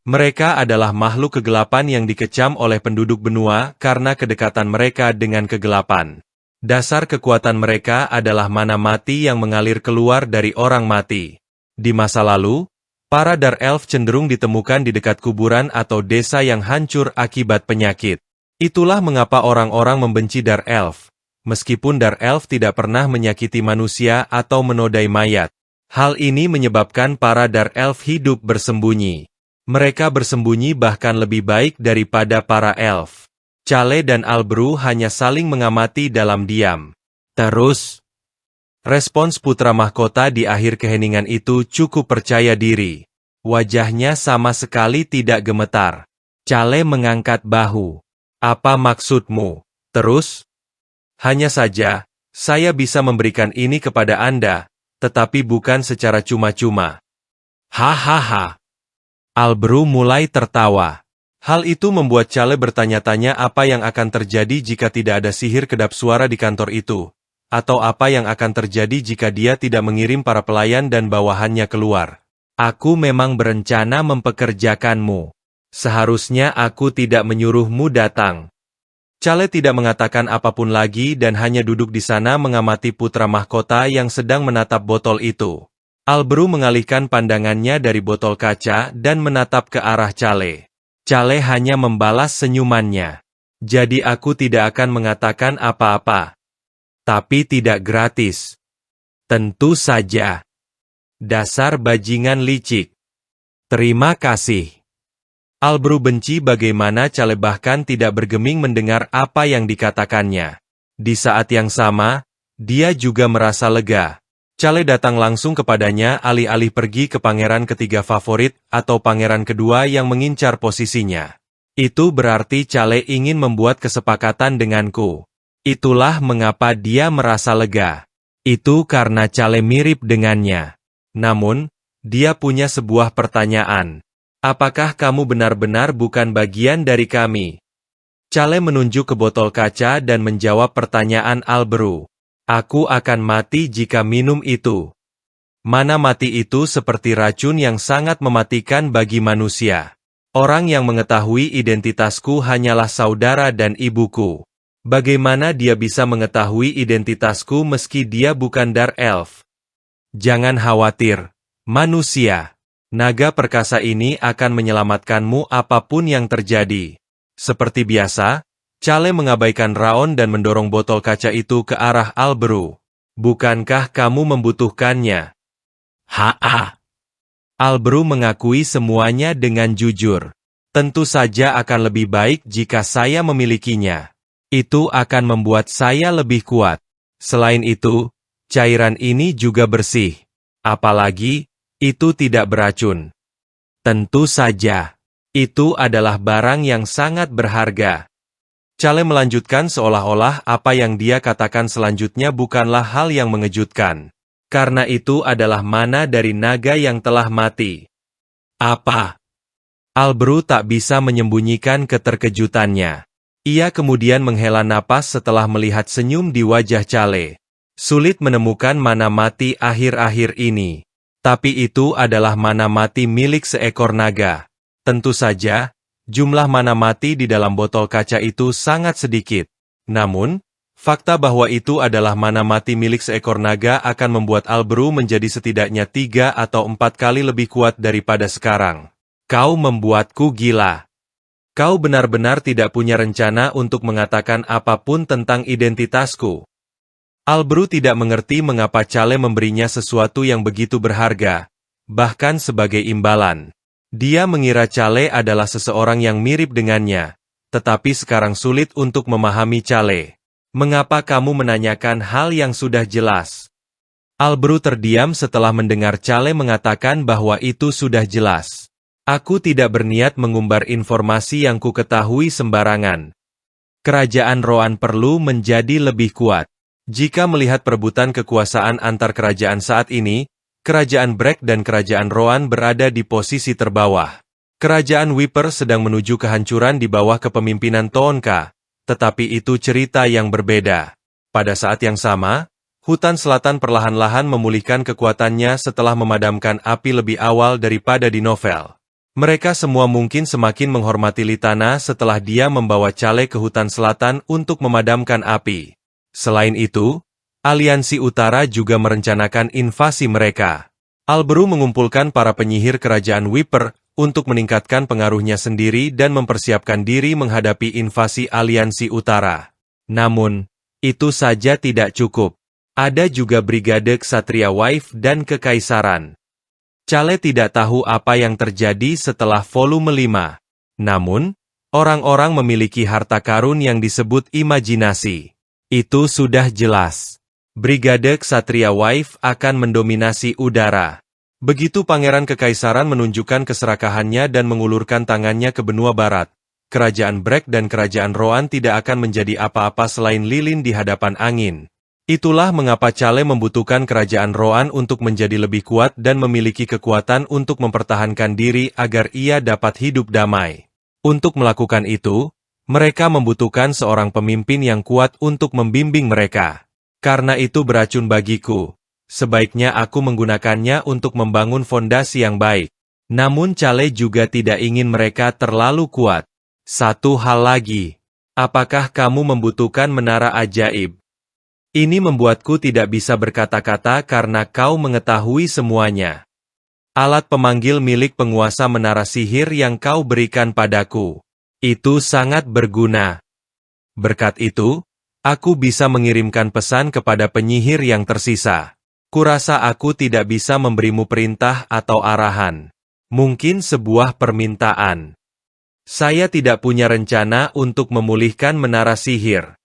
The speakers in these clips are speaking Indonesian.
Mereka adalah makhluk kegelapan yang dikecam oleh penduduk benua karena kedekatan mereka dengan kegelapan. Dasar kekuatan mereka adalah mana mati yang mengalir keluar dari orang mati. Di masa lalu, para Dark Elf cenderung ditemukan di dekat kuburan atau desa yang hancur akibat penyakit. Itulah mengapa orang-orang membenci Dark Elf. Meskipun Dark Elf tidak pernah menyakiti manusia atau menodai mayat. Hal ini menyebabkan para Dark Elf hidup bersembunyi. Mereka bersembunyi bahkan lebih baik daripada para elf. Cale dan Albrew hanya saling mengamati dalam diam. Terus, respons putra mahkota di akhir keheningan itu cukup percaya diri. Wajahnya sama sekali tidak gemetar. Cale mengangkat bahu. Apa maksudmu? Terus? Hanya saja, saya bisa memberikan ini kepada Anda, tetapi bukan secara cuma-cuma. Hahaha. Albrew mulai tertawa. Hal itu membuat Cale bertanya-tanya apa yang akan terjadi jika tidak ada sihir kedap suara di kantor itu, atau apa yang akan terjadi jika dia tidak mengirim para pelayan dan bawahannya keluar. Aku memang berencana mempekerjakanmu. Seharusnya aku tidak menyuruhmu datang. Cale tidak mengatakan apapun lagi dan hanya duduk di sana mengamati putra mahkota yang sedang menatap botol itu. Albrew mengalihkan pandangannya dari botol kaca dan menatap ke arah Cale. Cale hanya membalas senyumannya. Jadi aku tidak akan mengatakan apa-apa. Tapi tidak gratis. Tentu saja. Dasar bajingan licik. Terima kasih. Albrew benci bagaimana Cale bahkan tidak bergeming mendengar apa yang dikatakannya. Di saat yang sama, dia juga merasa lega. Cale datang langsung kepadanya alih-alih pergi ke pangeran ketiga favorit atau pangeran kedua yang mengincar posisinya. Itu berarti Cale ingin membuat kesepakatan denganku. Itulah mengapa dia merasa lega. Itu karena Cale mirip dengannya. Namun, dia punya sebuah pertanyaan. Apakah kamu benar-benar bukan bagian dari kami? Cale menunjuk ke botol kaca dan menjawab pertanyaan Albrew. Aku akan mati jika minum itu. Mana mati itu seperti racun yang sangat mematikan bagi manusia. Orang yang mengetahui identitasku hanyalah saudara dan ibuku. Bagaimana dia bisa mengetahui identitasku meski dia bukan Dark Elf? Jangan khawatir, manusia. Naga perkasa ini akan menyelamatkanmu apapun yang terjadi. Seperti biasa, Cale mengabaikan Raon dan mendorong botol kaca itu ke arah Albrew. Bukankah kamu membutuhkannya? Ha-ha. Albrew mengakui semuanya dengan jujur. Tentu saja akan lebih baik jika saya memilikinya. Itu akan membuat saya lebih kuat. Selain itu, cairan ini juga bersih. Apalagi, itu tidak beracun. Tentu saja. Itu adalah barang yang sangat berharga. Cale melanjutkan seolah-olah apa yang dia katakan selanjutnya bukanlah hal yang mengejutkan. Karena itu adalah mana dari naga yang telah mati. Apa? Albrew tak bisa menyembunyikan keterkejutannya. Ia kemudian menghela napas setelah melihat senyum di wajah Cale. Sulit menemukan mana mati akhir-akhir ini. Tapi itu adalah mana mati milik seekor naga. Tentu saja, jumlah mana mati di dalam botol kaca itu sangat sedikit. Namun, fakta bahwa itu adalah mana mati milik seekor naga akan membuat Albrew menjadi setidaknya 3 atau 4 kali lebih kuat daripada sekarang. Kau membuatku gila. Kau benar-benar tidak punya rencana untuk mengatakan apapun tentang identitasku. Albrew tidak mengerti mengapa Cale memberinya sesuatu yang begitu berharga, bahkan sebagai imbalan. Dia mengira Cale adalah seseorang yang mirip dengannya, tetapi sekarang sulit untuk memahami Cale. Mengapa kamu menanyakan hal yang sudah jelas? Albrew terdiam setelah mendengar Cale mengatakan bahwa itu sudah jelas. Aku tidak berniat mengumbar informasi yang ku ketahui sembarangan. Kerajaan Rohan perlu menjadi lebih kuat. Jika melihat perebutan kekuasaan antar kerajaan saat ini, Kerajaan Breck dan Kerajaan Rohan berada di posisi terbawah. Kerajaan Whisper sedang menuju kehancuran di bawah kepemimpinan Toonka, tetapi itu cerita yang berbeda. Pada saat yang sama, hutan selatan perlahan-lahan memulihkan kekuatannya setelah memadamkan api lebih awal daripada di novel. Mereka semua mungkin semakin menghormati Litana setelah dia membawa Cale ke hutan selatan untuk memadamkan api. Selain itu, Aliansi Utara juga merencanakan invasi mereka. Alberu mengumpulkan para penyihir kerajaan Whisper untuk meningkatkan pengaruhnya sendiri dan mempersiapkan diri menghadapi invasi Aliansi Utara. Namun, itu saja tidak cukup. Ada juga Brigade Ksatria Wife dan Kekaisaran. Cale tidak tahu apa yang terjadi setelah volume 5. Namun, orang-orang memiliki harta karun yang disebut imajinasi. Itu sudah jelas. Brigade Ksatria Wife akan mendominasi udara. Begitu Pangeran Kekaisaran menunjukkan keserakahannya dan mengulurkan tangannya ke benua barat, Kerajaan Brek dan Kerajaan Roan tidak akan menjadi apa-apa selain lilin di hadapan angin. Itulah mengapa Cale membutuhkan Kerajaan Roan untuk menjadi lebih kuat dan memiliki kekuatan untuk mempertahankan diri agar ia dapat hidup damai. Untuk melakukan itu, mereka membutuhkan seorang pemimpin yang kuat untuk membimbing mereka. Karena itu beracun bagiku. Sebaiknya aku menggunakannya untuk membangun fondasi yang baik. Namun Cale juga tidak ingin mereka terlalu kuat. Satu hal lagi. Apakah kamu membutuhkan menara ajaib? Ini membuatku tidak bisa berkata-kata karena kau mengetahui semuanya. Alat pemanggil milik penguasa menara sihir yang kau berikan padaku. Itu sangat berguna. Berkat itu, aku bisa mengirimkan pesan kepada penyihir yang tersisa. Kurasa aku tidak bisa memberimu perintah atau arahan. Mungkin sebuah permintaan. Saya tidak punya rencana untuk memulihkan menara sihir.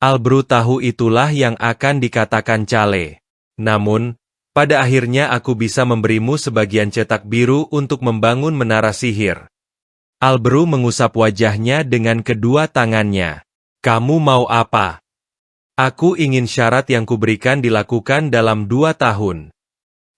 Alberu tahu itulah yang akan dikatakan Cale. Namun, pada akhirnya aku bisa memberimu sebagian cetak biru untuk membangun menara sihir. Alberu mengusap wajahnya dengan kedua tangannya. Kamu mau apa? Aku ingin syarat yang kuberikan dilakukan dalam 2 tahun.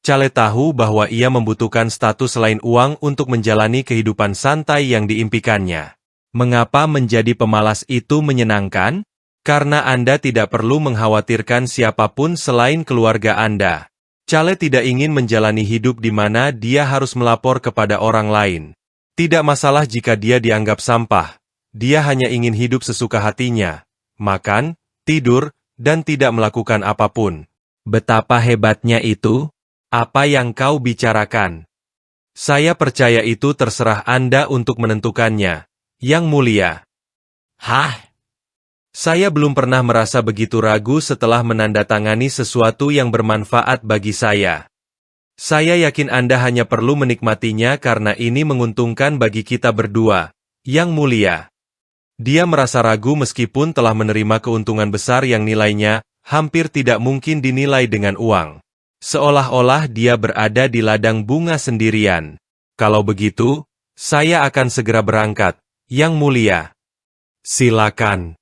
Cale tahu bahwa ia membutuhkan status selain uang untuk menjalani kehidupan santai yang diimpikannya. Mengapa menjadi pemalas itu menyenangkan? Karena Anda tidak perlu mengkhawatirkan siapapun selain keluarga Anda. Cale tidak ingin menjalani hidup di mana dia harus melapor kepada orang lain. Tidak masalah jika dia dianggap sampah. Dia hanya ingin hidup sesuka hatinya. Makan, tidur, dan tidak melakukan apapun. Betapa hebatnya itu? Apa yang kau bicarakan? Saya percaya itu terserah Anda untuk menentukannya, Yang Mulia. Hah? Saya belum pernah merasa begitu ragu setelah menandatangani sesuatu yang bermanfaat bagi saya. Saya yakin Anda hanya perlu menikmatinya karena ini menguntungkan bagi kita berdua, Yang Mulia. Dia merasa ragu meskipun telah menerima keuntungan besar yang nilainya hampir tidak mungkin dinilai dengan uang. Seolah-olah dia berada di ladang bunga sendirian. Kalau begitu, saya akan segera berangkat, Yang Mulia. Silakan.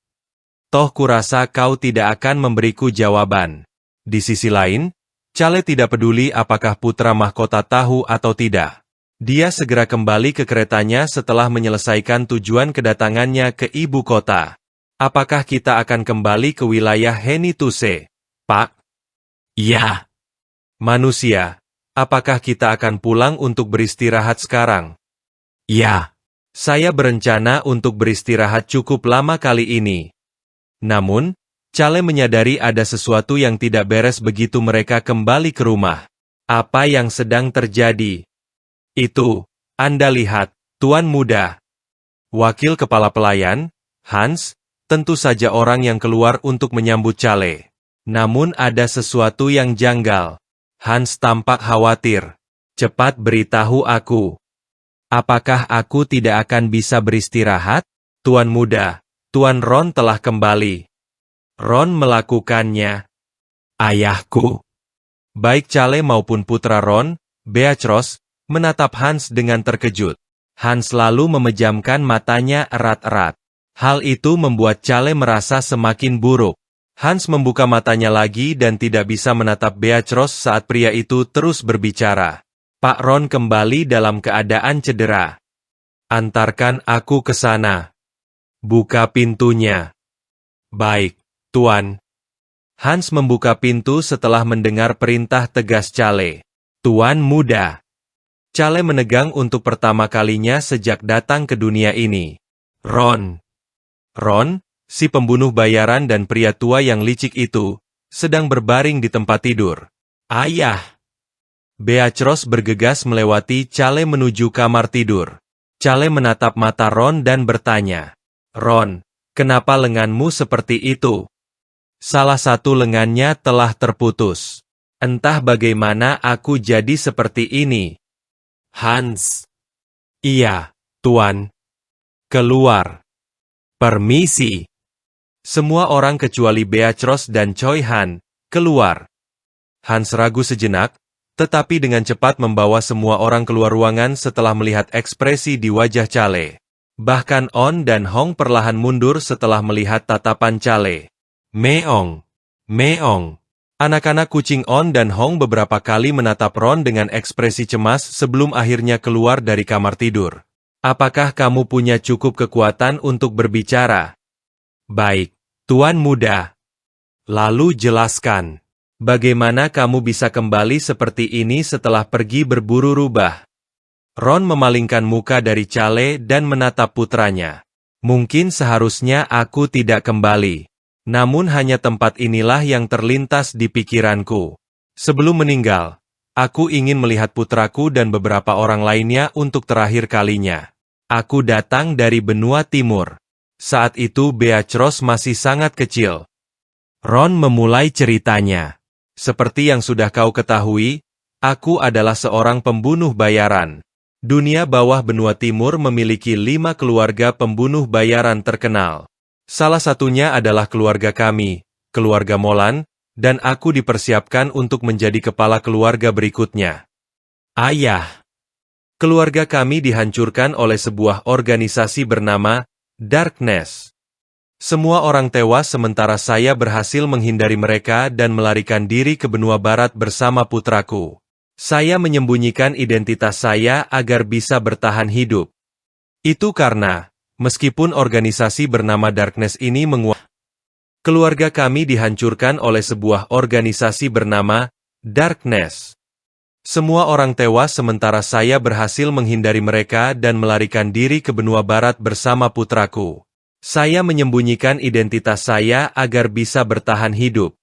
Toh kurasa kau tidak akan memberiku jawaban. Di sisi lain, Cale tidak peduli apakah putra mahkota tahu atau tidak. Dia segera kembali ke keretanya setelah menyelesaikan tujuan kedatangannya ke ibu kota. Apakah kita akan kembali ke wilayah Henituse, Pak? Ya. Manusia, apakah kita akan pulang untuk beristirahat sekarang? Ya. Saya berencana untuk beristirahat cukup lama kali ini. Namun, Cale menyadari ada sesuatu yang tidak beres begitu mereka kembali ke rumah. Apa yang sedang terjadi? Itu, Anda lihat, Tuan Muda. Wakil kepala pelayan, Hans, tentu saja orang yang keluar untuk menyambut Cale. Namun ada sesuatu yang janggal. Hans tampak khawatir. Cepat beritahu aku. Apakah aku tidak akan bisa beristirahat? Tuan Muda, Tuan Ron telah kembali. Ron melakukannya. Ayahku. Baik Cale maupun putra Ron, Beatrice, menatap Hans dengan terkejut. Hans lalu memejamkan matanya erat-erat. Hal itu membuat Cale merasa semakin buruk. Hans membuka matanya lagi dan tidak bisa menatap Beatrice saat pria itu terus berbicara. Pak Ron kembali dalam keadaan cedera. Antarkan aku ke sana. Buka pintunya. Baik, Tuan. Hans membuka pintu setelah mendengar perintah tegas Cale. Tuan Muda. Cale menegang untuk pertama kalinya sejak datang ke dunia ini. Ron. Ron, si pembunuh bayaran dan pria tua yang licik itu, sedang berbaring di tempat tidur. Ayah! Beatrice bergegas melewati Cale menuju kamar tidur. Cale menatap mata Ron dan bertanya, Ron, kenapa lenganmu seperti itu? Salah satu lengannya telah terputus. Entah bagaimana aku jadi seperti ini. Hans. Iya, Tuan. Keluar. Permisi. Semua orang kecuali Beatrice dan Choi Han, keluar. Hans ragu sejenak, tetapi dengan cepat membawa semua orang keluar ruangan setelah melihat ekspresi di wajah Cale. Bahkan On dan Hong perlahan mundur setelah melihat tatapan Cale. Meong. Meong. Anak-anak kucing On dan Hong beberapa kali menatap Ron dengan ekspresi cemas sebelum akhirnya keluar dari kamar tidur. Apakah kamu punya cukup kekuatan untuk berbicara? Baik, Tuan Muda. Lalu jelaskan, bagaimana kamu bisa kembali seperti ini setelah pergi berburu rubah? Ron memalingkan muka dari Cale dan menatap putranya. Mungkin seharusnya aku tidak kembali. Namun hanya tempat inilah yang terlintas di pikiranku. Sebelum meninggal, aku ingin melihat putraku dan beberapa orang lainnya untuk terakhir kalinya. Aku datang dari benua timur. Saat itu Beatrice masih sangat kecil. Ron memulai ceritanya. Seperti yang sudah kau ketahui, aku adalah seorang pembunuh bayaran. Dunia bawah benua timur memiliki 5 keluarga pembunuh bayaran terkenal. Salah satunya adalah keluarga kami, keluarga Molan, dan aku dipersiapkan untuk menjadi kepala keluarga berikutnya. Ayah. Keluarga kami dihancurkan oleh sebuah organisasi bernama Darkness. Semua orang tewas sementara saya berhasil menghindari mereka dan melarikan diri ke benua barat bersama putraku. Saya menyembunyikan identitas saya agar bisa bertahan hidup. Itu karena, meskipun organisasi bernama Darkness ini keluarga kami dihancurkan oleh sebuah organisasi bernama Darkness. Semua orang tewas sementara saya berhasil menghindari mereka dan melarikan diri ke benua barat bersama putraku. Saya menyembunyikan identitas saya agar bisa bertahan hidup.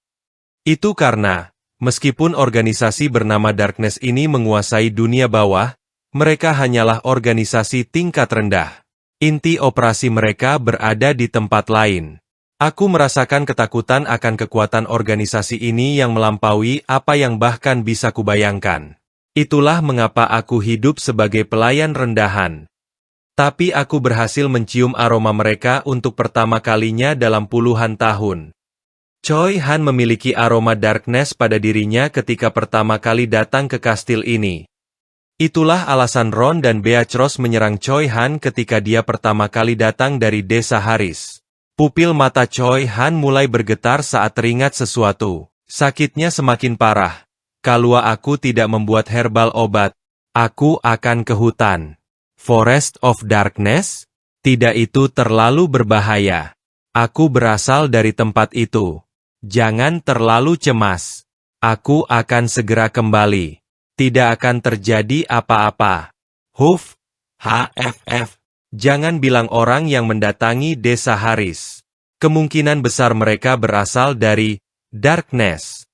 Itu karena, meskipun organisasi bernama Darkness ini menguasai dunia bawah, mereka hanyalah organisasi tingkat rendah. Inti operasi mereka berada di tempat lain. Aku merasakan ketakutan akan kekuatan organisasi ini yang melampaui apa yang bahkan bisa kubayangkan. Itulah mengapa aku hidup sebagai pelayan rendahan. Tapi aku berhasil mencium aroma mereka untuk pertama kalinya dalam puluhan tahun. Choi Han memiliki aroma Darkness pada dirinya ketika pertama kali datang ke kastil ini. Itulah alasan Ron dan Beatrice menyerang Choi Han ketika dia pertama kali datang dari desa Haris. Pupil mata Choi Han mulai bergetar saat teringat sesuatu. Sakitnya semakin parah. Kalau aku tidak membuat herbal obat, aku akan ke hutan. Forest of Darkness? Tidak, itu terlalu berbahaya. Aku berasal dari tempat itu. Jangan terlalu cemas. Aku akan segera kembali. Tidak akan terjadi apa-apa. Huf, HFF. Jangan bilang orang yang mendatangi desa Haris. Kemungkinan besar mereka berasal dari Darkness.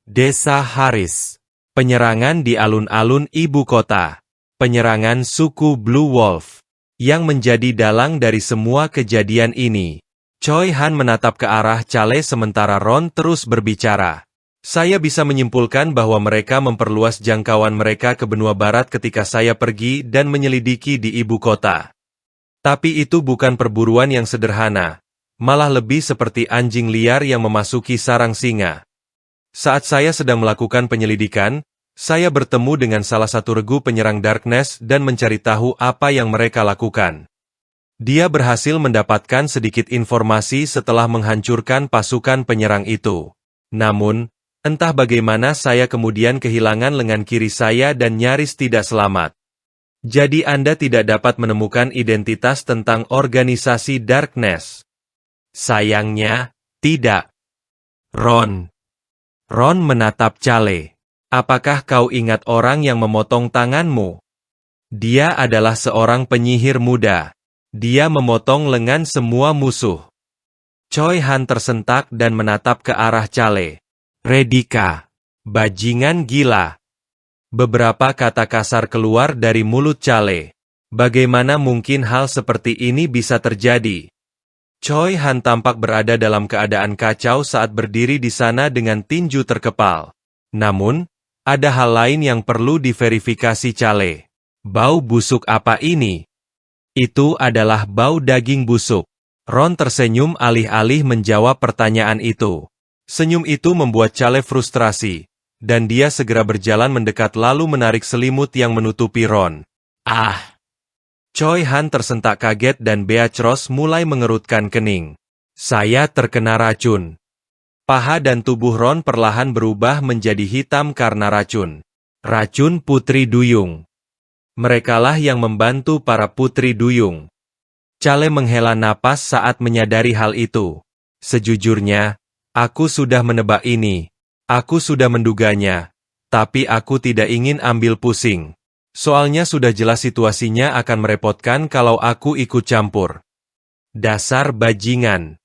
Desa Haris. Penyerangan di alun-alun ibu kota. Penyerangan suku Blue Wolf. Yang menjadi dalang dari semua kejadian ini. Choi Han menatap ke arah Cale sementara Ron terus berbicara. Saya bisa menyimpulkan bahwa mereka memperluas jangkauan mereka ke benua barat ketika saya pergi dan menyelidiki di ibu kota. Tapi itu bukan perburuan yang sederhana, malah lebih seperti anjing liar yang memasuki sarang singa. Saat saya sedang melakukan penyelidikan, saya bertemu dengan salah satu regu penyerang Darkness dan mencari tahu apa yang mereka lakukan. Dia berhasil mendapatkan sedikit informasi setelah menghancurkan pasukan penyerang itu. Namun, entah bagaimana saya kemudian kehilangan lengan kiri saya dan nyaris tidak selamat. Jadi Anda tidak dapat menemukan identitas tentang organisasi Darkness. Sayangnya, tidak. Ron. Ron menatap Cale. Apakah kau ingat orang yang memotong tanganmu? Dia adalah seorang penyihir muda. Dia memotong lengan semua musuh. Choi Han tersentak dan menatap ke arah Chale. Redika. Bajingan gila. Beberapa kata kasar keluar dari mulut Chale. Bagaimana mungkin hal seperti ini bisa terjadi? Choi Han tampak berada dalam keadaan kacau saat berdiri di sana dengan tinju terkepal. Namun, ada hal lain yang perlu diverifikasi Chale. Bau busuk apa ini? Itu adalah bau daging busuk. Ron tersenyum alih-alih menjawab pertanyaan itu. Senyum itu membuat Chale frustrasi, dan dia segera berjalan mendekat lalu menarik selimut yang menutupi Ron. Ah! Choi Han tersentak kaget dan Beatrice mulai mengerutkan kening. Saya terkena racun. Paha dan tubuh Ron perlahan berubah menjadi hitam karena racun. Racun Putri Duyung. Merekalah yang membantu para Putri Duyung. Chale menghela napas saat menyadari hal itu. Sejujurnya, aku sudah menebak ini. Aku sudah menduganya. Tapi aku tidak ingin ambil pusing. Soalnya sudah jelas situasinya akan merepotkan kalau aku ikut campur. Dasar bajingan.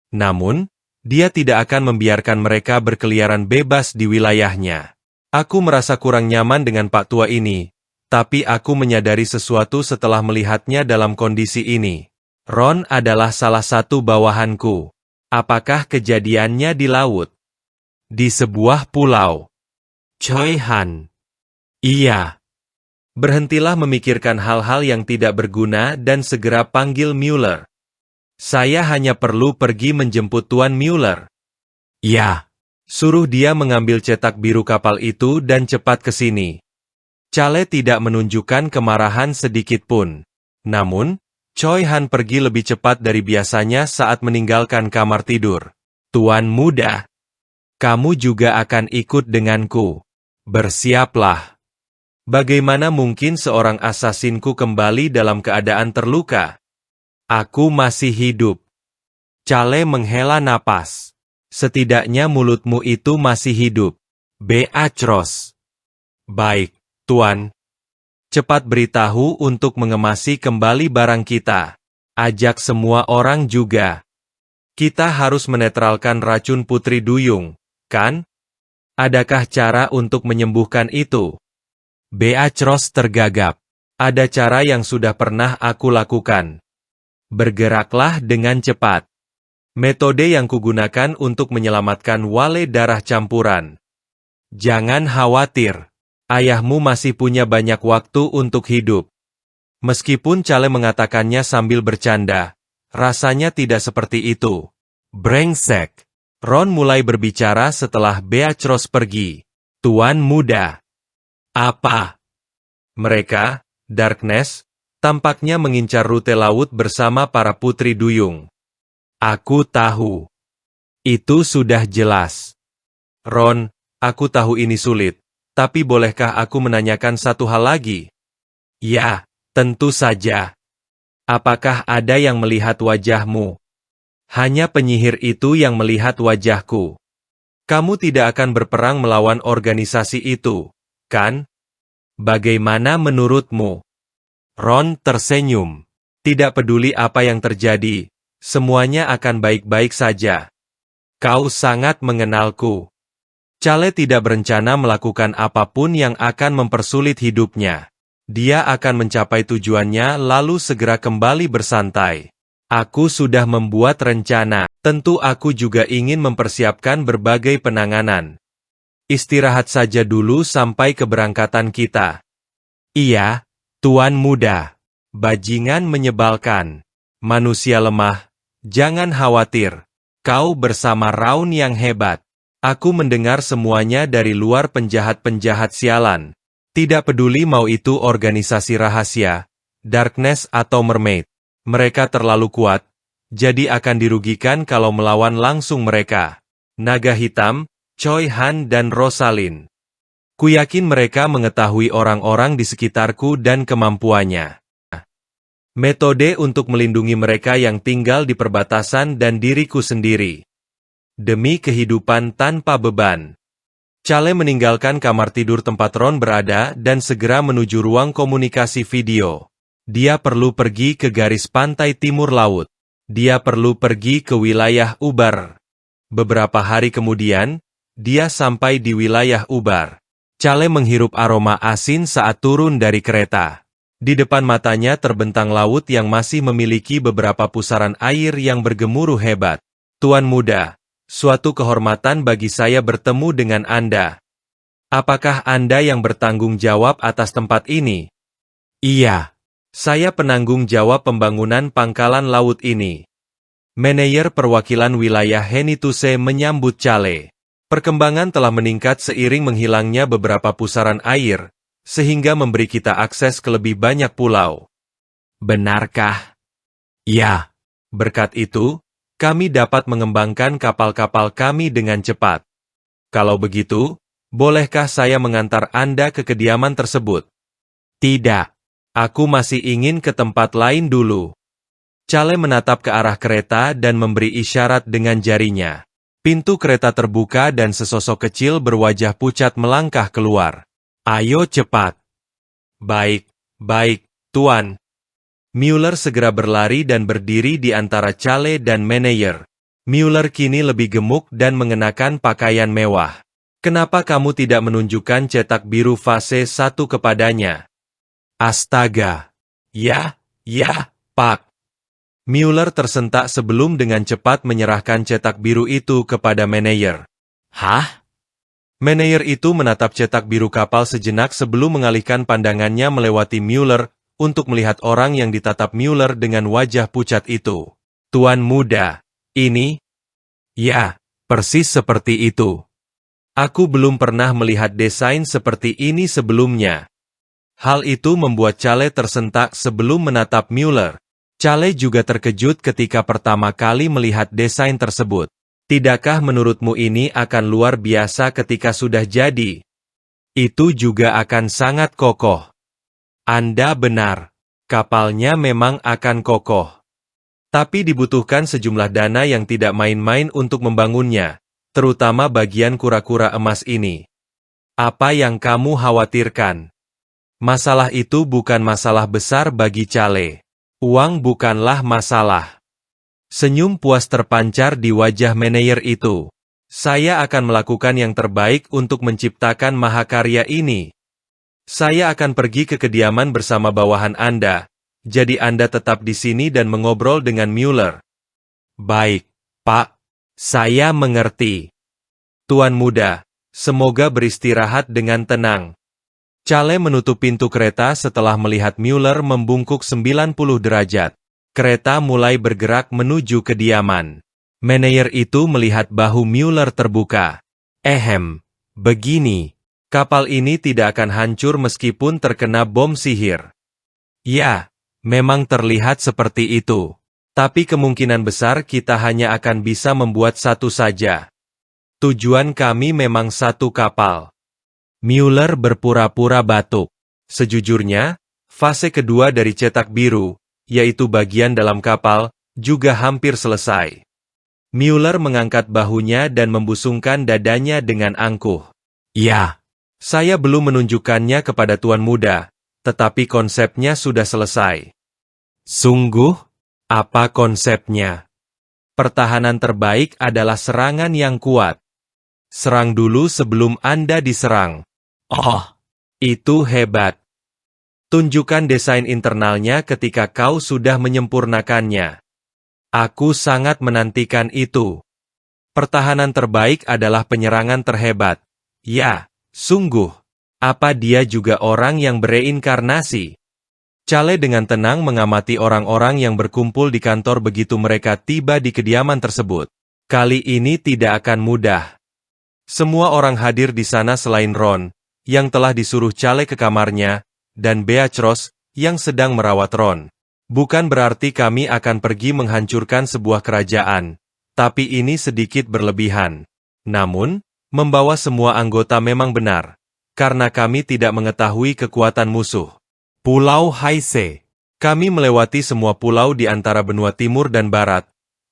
Namun, dia tidak akan membiarkan mereka berkeliaran bebas di wilayahnya. Aku merasa kurang nyaman dengan Pak Tua ini. Tapi aku menyadari sesuatu setelah melihatnya dalam kondisi ini. Ron adalah salah satu bawahanku. Apakah kejadiannya di laut? Di sebuah pulau. Choi Han. Iya. Berhentilah memikirkan hal-hal yang tidak berguna dan segera panggil Mueller. Saya hanya perlu pergi menjemput Tuan Mueller. Ya. Suruh dia mengambil cetak biru kapal itu dan cepat ke sini. Chale tidak menunjukkan kemarahan sedikit pun. Namun, Choi Han pergi lebih cepat dari biasanya saat meninggalkan kamar tidur. Tuan muda, kamu juga akan ikut denganku. Bersiaplah. Bagaimana mungkin seorang asasinku kembali dalam keadaan terluka? Aku masih hidup. Chale menghela napas. Setidaknya mulutmu itu masih hidup. Beatrice. Baik. Tuan, cepat beritahu untuk mengemasi kembali barang kita. Ajak semua orang juga. Kita harus menetralkan racun Putri Duyung, kan? Adakah cara untuk menyembuhkan itu? Beatrice tergagap. Ada cara yang sudah pernah aku lakukan. Bergeraklah dengan cepat. Metode yang kugunakan untuk menyelamatkan wale darah campuran. Jangan khawatir. Ayahmu masih punya banyak waktu untuk hidup. Meskipun Chale mengatakannya sambil bercanda, rasanya tidak seperti itu. Brengsek. Ron mulai berbicara setelah Beatrice pergi. Tuan muda. Apa? Mereka, Darkness, tampaknya mengincar rute laut bersama para Putri Duyung. Aku tahu. Itu sudah jelas. Ron, aku tahu ini sulit. Tapi bolehkah aku menanyakan satu hal lagi? Ya, tentu saja. Apakah ada yang melihat wajahmu? Hanya penyihir itu yang melihat wajahku. Kamu tidak akan berperang melawan organisasi itu, kan? Bagaimana menurutmu? Ron tersenyum. Tidak peduli apa yang terjadi, semuanya akan baik-baik saja. Kau sangat mengenalku. Chale tidak berencana melakukan apapun yang akan mempersulit hidupnya. Dia akan mencapai tujuannya lalu segera kembali bersantai. Aku sudah membuat rencana. Tentu aku juga ingin mempersiapkan berbagai penanganan. Istirahat saja dulu sampai keberangkatan kita. Iya, Tuan muda. Bajingan menyebalkan. Manusia lemah. Jangan khawatir. Kau bersama Raun yang hebat. Aku mendengar semuanya dari luar penjahat-penjahat sialan. Tidak peduli mau itu organisasi rahasia, Darkness atau Mermaid. Mereka terlalu kuat, jadi akan dirugikan kalau melawan langsung mereka. Naga Hitam, Choi Han dan Rosalind. Kuyakin mereka mengetahui orang-orang di sekitarku dan kemampuannya. Metode untuk melindungi mereka yang tinggal di perbatasan dan diriku sendiri. Demi kehidupan tanpa beban. Chale meninggalkan kamar tidur tempat Ron berada dan segera menuju ruang komunikasi video. Dia perlu pergi ke garis pantai timur laut. Dia perlu pergi ke wilayah Ubar. Beberapa hari kemudian, dia sampai di wilayah Ubar. Chale menghirup aroma asin saat turun dari kereta. Di depan matanya terbentang laut yang masih memiliki beberapa pusaran air yang bergemuruh hebat. Tuan muda, suatu kehormatan bagi saya bertemu dengan Anda. Apakah Anda yang bertanggung jawab atas tempat ini? Iya. Saya penanggung jawab pembangunan pangkalan laut ini. Manajer perwakilan wilayah Henituse menyambut Chale. Perkembangan telah meningkat seiring menghilangnya beberapa pusaran air, sehingga memberi kita akses ke lebih banyak pulau. Benarkah? Ya. Berkat itu, kami dapat mengembangkan kapal-kapal kami dengan cepat. Kalau begitu, bolehkah saya mengantar Anda ke kediaman tersebut? Tidak. Aku masih ingin ke tempat lain dulu. Chale menatap ke arah kereta dan memberi isyarat dengan jarinya. Pintu kereta terbuka dan sesosok kecil berwajah pucat melangkah keluar. Ayo cepat. Baik, Tuan. Mueller segera berlari dan berdiri di antara Chale dan manajer. Mueller kini lebih gemuk dan mengenakan pakaian mewah. Kenapa kamu tidak menunjukkan cetak biru fase 1 kepadanya? Astaga. Ya, Pak. Mueller tersentak sebelum dengan cepat menyerahkan cetak biru itu kepada manajer. Hah? Manajer itu menatap cetak biru kapal sejenak sebelum mengalihkan pandangannya melewati Mueller untuk melihat orang yang ditatap Mueller dengan wajah pucat itu. Tuan muda, ini? Ya, persis seperti itu. Aku belum pernah melihat desain seperti ini sebelumnya. Hal itu membuat Chale tersentak sebelum menatap Mueller. Chale juga terkejut ketika pertama kali melihat desain tersebut. Tidakkah menurutmu ini akan luar biasa ketika sudah jadi? Itu juga akan sangat kokoh. Anda benar. Kapalnya memang akan kokoh. Tapi dibutuhkan sejumlah dana yang tidak main-main untuk membangunnya, terutama bagian kura-kura emas ini. Apa yang kamu khawatirkan? Masalah itu bukan masalah besar bagi Chale. Uang bukanlah masalah. Senyum puas terpancar di wajah manajer itu. Saya akan melakukan yang terbaik untuk menciptakan mahakarya ini. Saya akan pergi ke kediaman bersama bawahan Anda, jadi Anda tetap di sini dan mengobrol dengan Mueller. Baik, Pak. Saya mengerti. Tuan muda, semoga beristirahat dengan tenang. Chale menutup pintu kereta setelah melihat Mueller membungkuk 90 derajat. Kereta mulai bergerak menuju kediaman. Manajer itu melihat bahu Mueller terbuka. Begini. Kapal ini tidak akan hancur meskipun terkena bom sihir. Ya, memang terlihat seperti itu. Tapi kemungkinan besar kita hanya akan bisa membuat satu saja. Tujuan kami memang satu kapal. Mueller berpura-pura batuk. Sejujurnya, fase kedua dari cetak biru, yaitu bagian dalam kapal, juga hampir selesai. Mueller mengangkat bahunya dan membusungkan dadanya dengan angkuh. Ya, saya belum menunjukkannya kepada Tuan Muda, tetapi konsepnya sudah selesai. Sungguh? Apa konsepnya? Pertahanan terbaik adalah serangan yang kuat. Serang dulu sebelum Anda diserang. Oh, itu hebat. Tunjukkan desain internalnya ketika kau sudah menyempurnakannya. Aku sangat menantikan itu. Pertahanan terbaik adalah penyerangan terhebat. Ya, sungguh. Apa dia juga orang yang bereinkarnasi? Chale dengan tenang mengamati orang-orang yang berkumpul di kantor begitu mereka tiba di kediaman tersebut. Kali ini tidak akan mudah. Semua orang hadir di sana selain Ron, yang telah disuruh Chale ke kamarnya, dan Beatrice, yang sedang merawat Ron. Bukan berarti kami akan pergi menghancurkan sebuah kerajaan, tapi ini sedikit berlebihan. Namun, membawa semua anggota memang benar, karena kami tidak mengetahui kekuatan musuh. Pulau Haise. Kami melewati semua pulau di antara benua timur dan barat,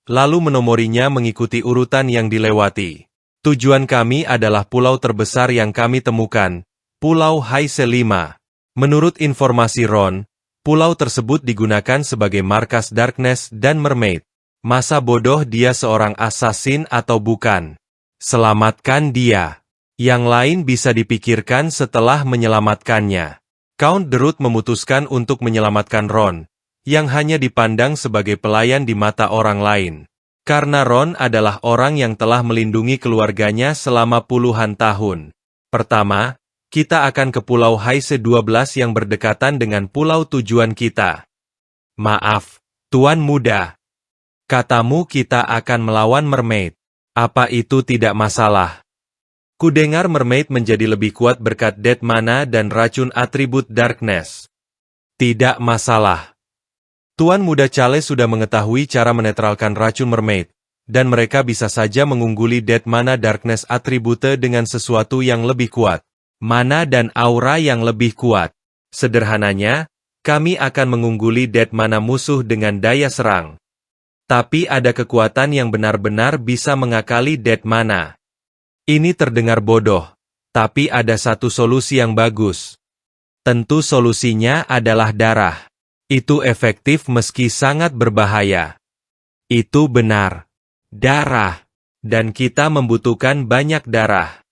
lalu menomorinya mengikuti urutan yang dilewati. Tujuan kami adalah pulau terbesar yang kami temukan, Pulau Haise 5. Menurut informasi Ron, pulau tersebut digunakan sebagai markas Darkness dan Mermaid. Masa bodoh dia seorang assassin atau bukan? Selamatkan dia. Yang lain bisa dipikirkan setelah menyelamatkannya. Count Derut memutuskan untuk menyelamatkan Ron, yang hanya dipandang sebagai pelayan di mata orang lain. Karena Ron adalah orang yang telah melindungi keluarganya selama puluhan tahun. Pertama, kita akan ke Pulau Haise 12 yang berdekatan dengan pulau tujuan kita. Maaf, Tuan Muda. Katamu kita akan melawan Mermaid. Apa itu tidak masalah? Kudengar Mermaid menjadi lebih kuat berkat Death Mana dan racun atribut Darkness. Tidak masalah. Tuan Muda Chale sudah mengetahui cara menetralkan racun Mermaid, dan mereka bisa saja mengungguli Death Mana Darkness atribute dengan sesuatu yang lebih kuat. Mana dan aura yang lebih kuat. Sederhananya, kami akan mengungguli Death Mana musuh dengan daya serang. Tapi ada kekuatan yang benar-benar bisa mengakali Death Mana. Ini terdengar bodoh, tapi ada satu solusi yang bagus. Tentu solusinya adalah darah. Itu efektif meski sangat berbahaya. Itu benar. Darah. Dan kita membutuhkan banyak darah.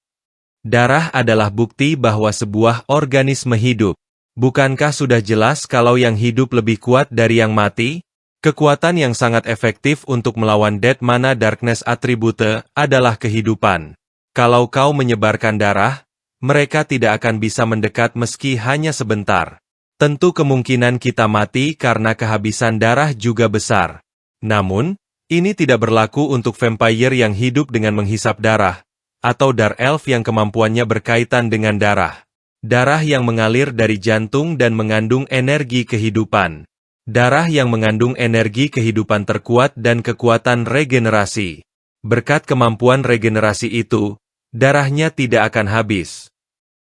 Darah adalah bukti bahwa sebuah organisme hidup. Bukankah sudah jelas kalau yang hidup lebih kuat dari yang mati? Kekuatan yang sangat efektif untuk melawan Death Mana Darkness atribute adalah kehidupan. Kalau kau menyebarkan darah, mereka tidak akan bisa mendekat meski hanya sebentar. Tentu kemungkinan kita mati karena kehabisan darah juga besar. Namun, ini tidak berlaku untuk vampire yang hidup dengan menghisap darah, atau Dark Elf yang kemampuannya berkaitan dengan darah. Darah yang mengalir dari jantung dan mengandung energi kehidupan. Darah yang mengandung energi kehidupan terkuat dan kekuatan regenerasi. Berkat kemampuan regenerasi itu, darahnya tidak akan habis.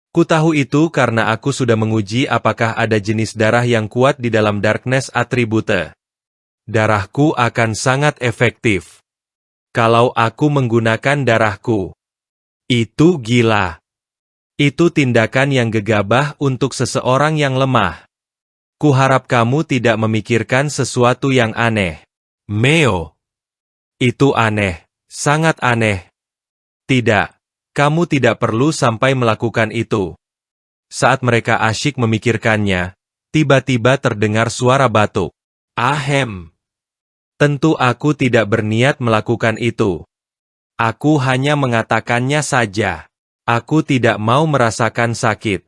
Kutahu itu karena aku sudah menguji apakah ada jenis darah yang kuat di dalam Darkness atribute. Darahku akan sangat efektif. Kalau aku menggunakan darahku. Itu gila. Itu tindakan yang gegabah untuk seseorang yang lemah. Kuharap kamu tidak memikirkan sesuatu yang aneh. Meo. Itu aneh. Sangat aneh. Tidak. Kamu tidak perlu sampai melakukan itu. Saat mereka asyik memikirkannya, tiba-tiba terdengar suara batuk. Ahem. Tentu aku tidak berniat melakukan itu. Aku hanya mengatakannya saja. Aku tidak mau merasakan sakit.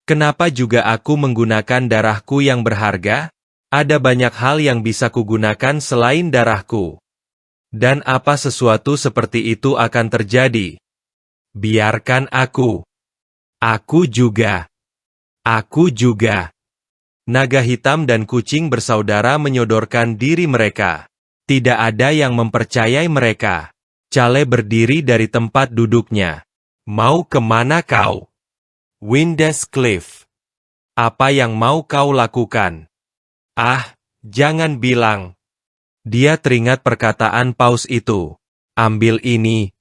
Kenapa juga aku menggunakan darahku yang berharga? Ada banyak hal yang bisa kugunakan selain darahku. Dan apa sesuatu seperti itu akan terjadi? Biarkan aku. Aku juga. Aku juga. Naga hitam dan kucing bersaudara menyodorkan diri mereka. Tidak ada yang mempercayai mereka. Chale berdiri dari tempat duduknya. Mau kemana kau? Windes Cliff. Apa yang mau kau lakukan? Ah, jangan bilang. Dia teringat perkataan Paus itu. Ambil ini.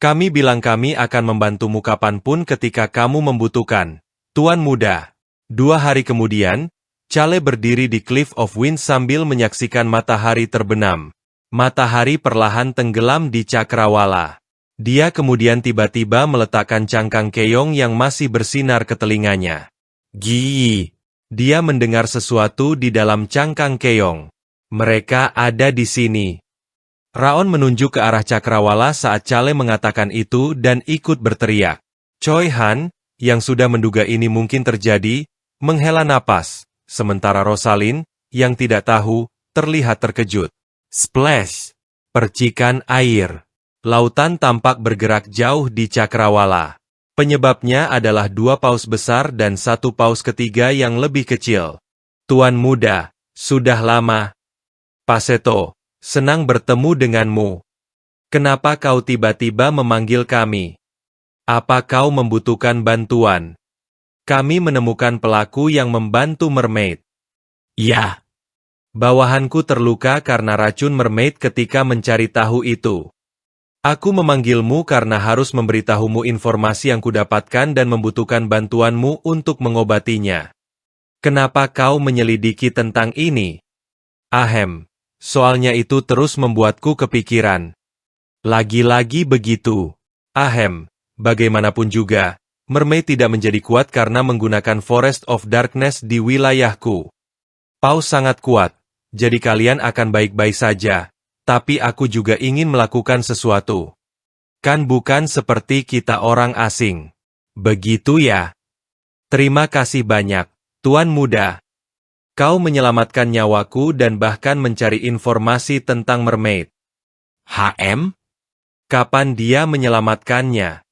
Kami bilang kami akan membantumu kapanpun ketika kamu membutuhkan. Tuan Muda. 2 hari kemudian, Chale berdiri di Cliff of Wind sambil menyaksikan matahari terbenam. Matahari perlahan tenggelam di cakrawala. Dia kemudian tiba-tiba meletakkan cangkang keong yang masih bersinar ke telinganya. Gii. Dia mendengar sesuatu di dalam cangkang keong. Mereka ada di sini. Raon menunjuk ke arah cakrawala saat Chale mengatakan itu dan ikut berteriak. Choi Han, yang sudah menduga ini mungkin terjadi, menghela napas, sementara Rosalind, yang tidak tahu, terlihat terkejut. Splash! Percikan air. Lautan tampak bergerak jauh di cakrawala. Penyebabnya adalah 2 paus besar dan 1 paus ketiga yang lebih kecil. Tuan Muda, sudah lama. Paseto. Senang bertemu denganmu. Kenapa kau tiba-tiba memanggil kami? Apa kau membutuhkan bantuan? Kami menemukan pelaku yang membantu Mermaid. Ya. Bawahanku terluka karena racun Mermaid ketika mencari tahu itu. Aku memanggilmu karena harus memberitahumu informasi yang kudapatkan dan membutuhkan bantuanmu untuk mengobatinya. Kenapa kau menyelidiki tentang ini? Ahem, soalnya itu terus membuatku kepikiran. Lagi-lagi begitu. Ahem, bagaimanapun juga, Mermaid tidak menjadi kuat karena menggunakan Forest of Darkness di wilayahku. Paus sangat kuat, jadi kalian akan baik-baik saja. Tapi aku juga ingin melakukan sesuatu. Kan bukan seperti kita orang asing. Begitu ya? Terima kasih banyak, Tuan Muda. Kau menyelamatkan nyawaku dan bahkan mencari informasi tentang Mermaid. HM? Kapan dia menyelamatkannya?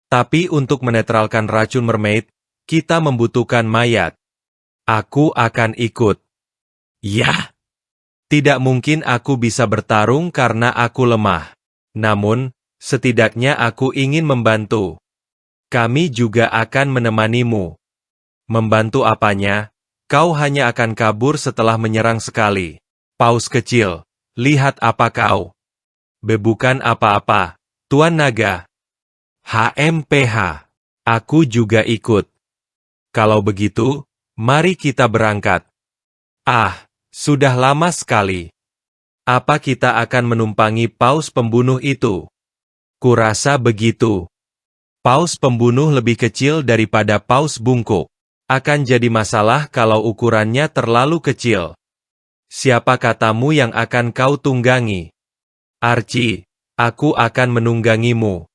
Tapi untuk menetralkan racun Mermaid, kita membutuhkan mayat. Aku akan ikut. Ya. Tidak mungkin aku bisa bertarung karena aku lemah. Namun, setidaknya aku ingin membantu. Kami juga akan menemanimu. Membantu apanya? Kau hanya akan kabur setelah menyerang sekali. Paus kecil, lihat apa kau. Bukan apa-apa, Tuan Naga. HMPH. Aku juga ikut. Kalau begitu, mari kita berangkat. Sudah lama sekali. Apa kita akan menumpangi paus pembunuh itu? Kurasa begitu. Paus pembunuh lebih kecil daripada paus bungkuk. Akan jadi masalah kalau ukurannya terlalu kecil. Siapa katamu yang akan kau tunggangi? Archie, aku akan menunggangimu.